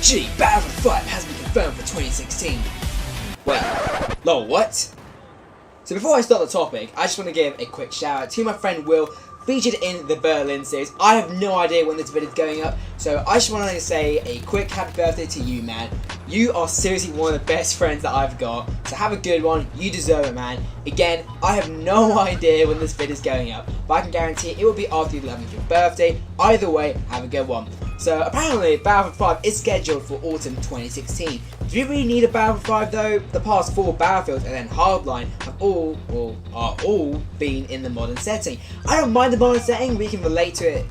Gee, Battlefield 5 has been confirmed for 2016. Wait, lol, what? So before I start the topic, I just want to give a quick shout out to my friend Will, featured in the Berlin series. I have no idea when this video is going up, so I just want to say a quick happy birthday to you, man. You are seriously one of the best friends that I've got, so have a good one. You deserve it, man. Again, I have no idea when this video is going up, but I can guarantee it will be after your 11th birthday. Either way, have a good one. So apparently Battlefield 5 is scheduled for autumn 2016. Do you really need a Battlefield 5 though? The past 4 Battlefields and then Hardline have are all been in the modern setting. I don't mind the modern setting, we can relate to it.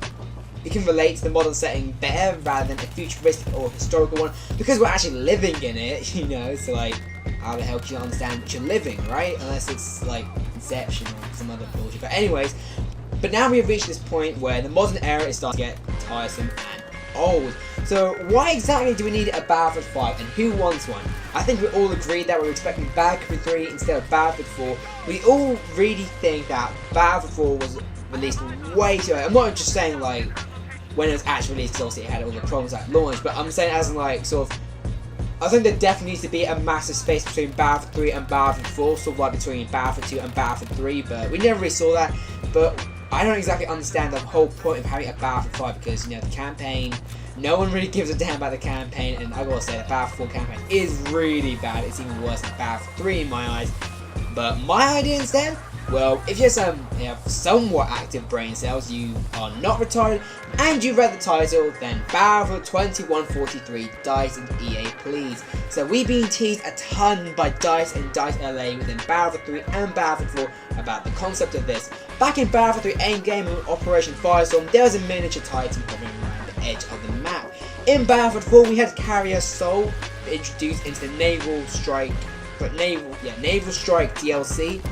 We can relate to the modern setting better rather than a futuristic or historical one because we're actually living in it, you know, so like how the hell can you understand what you're living, right? Unless it's like Inception or some other bullshit. But anyways, but now we have reached this point where the modern era is starting to get tiresome and old. So why exactly do we need a Battlefield 5 and who wants one? I think we all agreed that we were expecting Battlefield 3 instead of Battlefield 4. We all really think that Battlefield 4 was released way too early. I'm not just saying like when it was actually released because obviously it had all the problems at launch, but I'm saying as in like sort of I think there definitely needs to be a massive space between Battlefield 3 and Battlefield 4, sort of like between Battlefield 2 and Battlefield 3, but we never really saw that. But I don't exactly understand the whole point of having a Battlefield 5 because, you know, the campaign, no one really gives a damn about the campaign, and I gotta say the Battlefield 4 campaign is really bad. It's even worse than Battlefield 3 in my eyes. But my idea instead, well, if you have somewhat active brain cells, you are not retarded, and you read the title, then Battlefield 2143, DICE and EA please. So we've been teased a ton by DICE and DICE LA within Battlefield 3 and Battlefield 4 about the concept of this. Back in Battlefield 3 Endgame and Operation Firestorm, there was a miniature Titan hovering around the edge of the map. In Battlefield 4, we had Carrier Soul introduced into the Naval Strike DLC,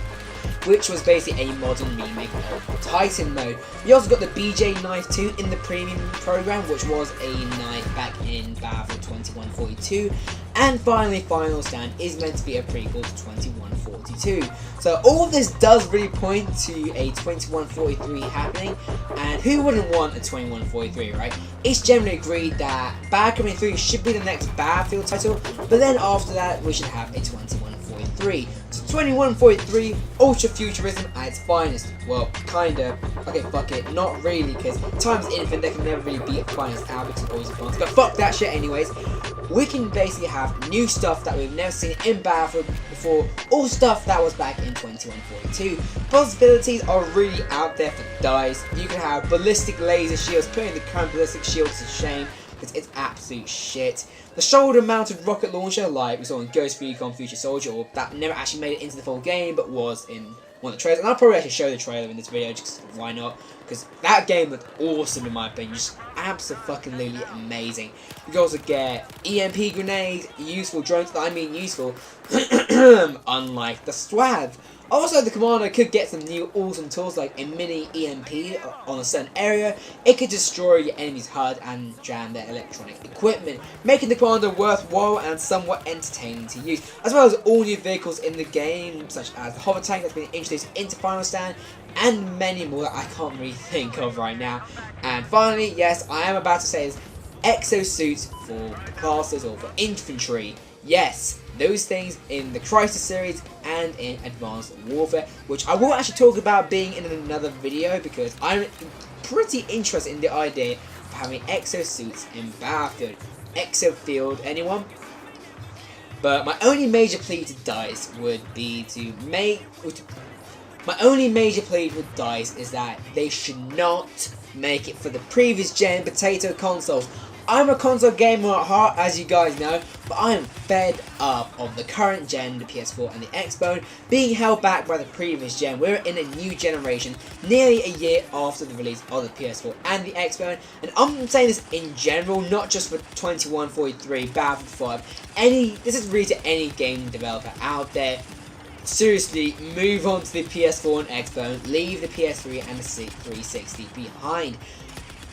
which was basically a modern remake of Titan mode. You also got the BJ Knife 2 in the premium program, which was a knife back in Battlefield 2142. And finally, Final Stand is meant to be a prequel to 2142. So all of this does really point to a 2143 happening, and who wouldn't want a 2143, right? It's generally agreed that Battlefield 3 should be the next Battlefield title, but then after that we should have a 2143. So 2143, ultra futurism at its finest. Well, kinda. Okay, fuck it. Not really, because time's infinite. They can never really be at finest out because it's always advanced. But fuck that shit anyways. We can basically have new stuff that we've never seen in Battlefield before, or stuff that was back in 2142. Possibilities are really out there for DICE. You can have ballistic laser shields, putting the current ballistic shields to shame, because it's absolute shit. The shoulder-mounted rocket launcher, like we saw in Ghost Recon Future Soldier, or that never actually made it into the full game, but was in one of the trailers. And I'll probably actually show the trailer in this video, just why not? Because that game looked awesome in my opinion, just absolutely amazing. You can also get EMP grenades, useful drones, I mean useful, unlike the SWAV. Also, the commander could get some new awesome tools like a mini EMP on a certain area. It could destroy your enemy's HUD and jam their electronic equipment, making the commander worthwhile and somewhat entertaining to use. As well as all new vehicles in the game, such as the hover tank that's been introduced into Final Stand, and many more that I can't really think of right now. And finally, yes, I am about to say this, exosuits for classes or for infantry. Yes, those things in the Crisis series and in Advanced Warfare, which I will actually talk about being in another video because I'm pretty interested in the idea of having exosuits in Battlefield. Exofield, anyone? But my only major plea to DICE would be to make... My only major plea with DICE is that they should not make it for the previous gen potato consoles. I'm a console gamer at heart, as you guys know, but I am fed up of the current gen, the PS4 and the Xbox, being held back by the previous gen. We're in a new generation, nearly a year after the release of the PS4 and the Xbox, and I'm saying this in general, not just for 2143, Battlefield 5, this is really to any game developer out there. Seriously, move on to the PS4 and Xbox, leave the PS3 and the 360 behind.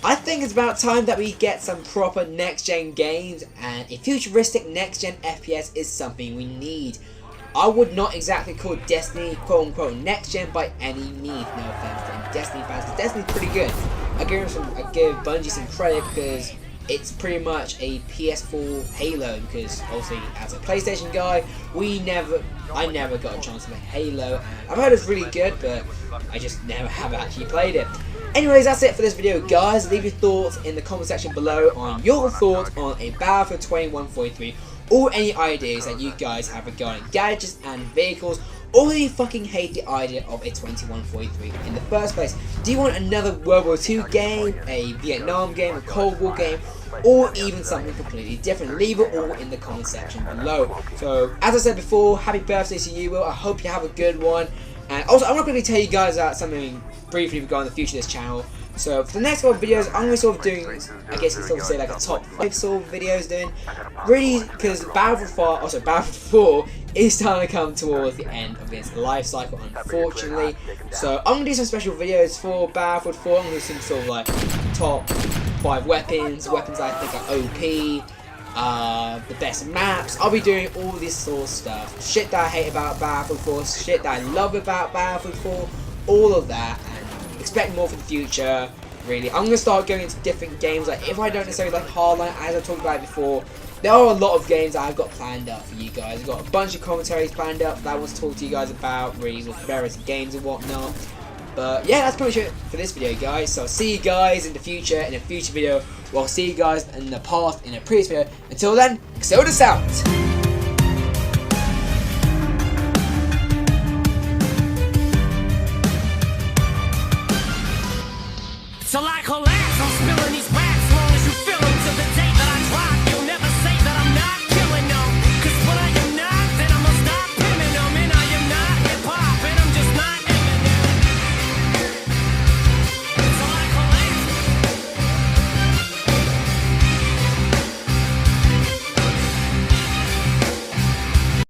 I think it's about time that we get some proper next-gen games, and a futuristic next-gen FPS is something we need. I would not exactly call Destiny quote-unquote next-gen by any means, no offense to any Destiny fans, because Destiny's pretty good. I give Bungie some credit because it's pretty much a PS4 Halo, because obviously as a PlayStation guy, I never got a chance to play Halo. I've heard it's really good, but I just never have actually played it. Anyways, that's it for this video, guys. Leave your thoughts in the comment section below on your thoughts on a Battlefield 2143, or any ideas that you guys have regarding gadgets and vehicles, or do you fucking hate the idea of a 2143 in the first place? Do you want another World War II game, a Vietnam game, a Cold War game, or even something completely different? Leave it all in the comment section below. So, as I said before, happy birthday to you, Will. I hope you have a good one. And also, I'm not going to tell you guys something briefly regarding the future of this channel. So, for the next couple of videos, I'm going to be sort of doing, I guess you could sort of say, like a top 5 sort of videos doing. Really, because Battlefield 4 is starting to come towards the end of its life cycle, unfortunately. So, I'm going to do some special videos for Battlefield 4. I'm going to do some sort of like top 5 weapons I think are OP, the best maps. I'll be doing all this sort of stuff. Shit that I hate about Battlefield 4, shit that I love about Battlefield 4, all of that. And expect more for the future, really. I'm going to start going into different games, like if I don't necessarily like Hardline, as I talked about before, there are a lot of games that I've got planned up for you guys. I've got a bunch of commentaries planned up that I want to talk to you guys about, really, with various games and whatnot. But yeah, that's pretty much it for this video, guys. So I'll see you guys in the future, in a future video. Well, I'll see you guys in the past, in a previous video. Until then, Exodus out!